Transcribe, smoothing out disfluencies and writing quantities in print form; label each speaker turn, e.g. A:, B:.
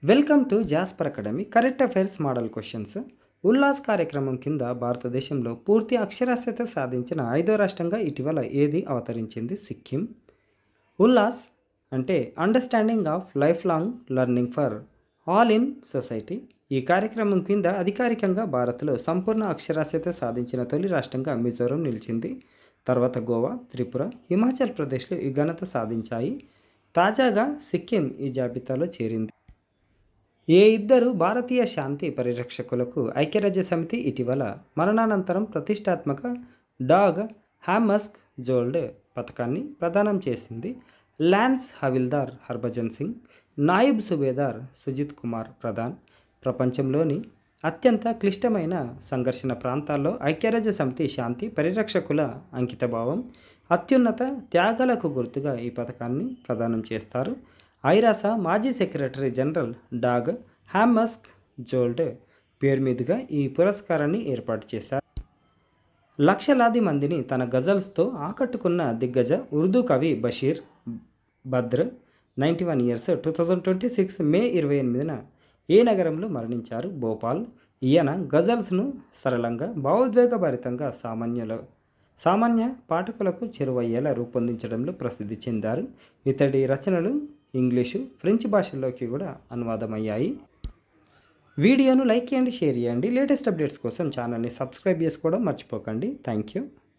A: Welcome to Jasper academy current affairs model questions. Ullas కార్యక్రమం కింద భారతదేశంలో పూర్తి అక్షరాస్యత సాధించిన ఐదో రాష్ట్రంగా ఇటీవల ఏది అవతరించింది? సిక్కిం. ఉల్లాస్ అంటే understanding of life long learning for all in society. ఈ కార్యక్రమం కింద అధికారికంగా భారత్లో సంపూర్ణ అక్షరాస్యత సాధించిన తొలి రాష్ట్రంగా మిజోరం నిలిచింది. తర్వాత గోవా, త్రిపుర, హిమాచల్ ప్రదేశ్లో ఈ ఘనత సాధించాయి. తాజాగా సిక్కిం ఈ జాబితాలో చేరింది. ఏ ఇద్దరు భారతీయ శాంతి పరిరక్షకులకు ఐక్యరాజ్య సమితి ఇటీవల మరణానంతరం ప్రతిష్టాత్మక డాగ్ హ్యామస్క్ జోల్డ్ పథకాన్ని ప్రదానం చేసింది. లాన్స్ హవిల్దార్ హర్భజన్ సింగ్, నాయిబ్ సుబేదార్ సుజిత్ కుమార్ ప్రధాన్. ప్రపంచంలోని అత్యంత క్లిష్టమైన సంఘర్షణ ప్రాంతాల్లో ఐక్యరాజ్య సమితి శాంతి పరిరక్షకుల అంకితభావం, అత్యున్నత త్యాగాలకు గుర్తుగా ఈ పథకాన్ని ప్రదానం చేస్తారు. ఐరాస మాజీ సెక్రటరీ జనరల్ డాగ్ హ్యామస్క్ జోల్డ్ పేరు మీదుగా ఈ పురస్కారాన్ని ఏర్పాటు చేశారు. లక్షలాది మందిని తన గజల్స్తో ఆకట్టుకున్న దిగ్గజ ఉర్దూ కవి బషీర్ బద్ర్ 91 ఇయర్స్ 2026 మే 28న ఏ నగరంలో మరణించారు? భోపాల్. ఈయన గజల్స్ను సరళంగా భావోద్వేగభరితంగా సామాన్య పాఠకులకు చేరువయ్యేలా రూపొందించడంలో ప్రసిద్ధి చెందారు. ఇతడి రచనలు ఇంగ్లీషు, ఫ్రెంచ్ భాషల్లోకి కూడా అనువాదమయ్యాయి. వీడియోను లైక్ చేయండి, షేర్ చేయండి. లేటెస్ట్ అప్డేట్స్ కోసం ఛానల్ని సబ్స్క్రైబ్ చేసుకోవడం మర్చిపోకండి. Thank you.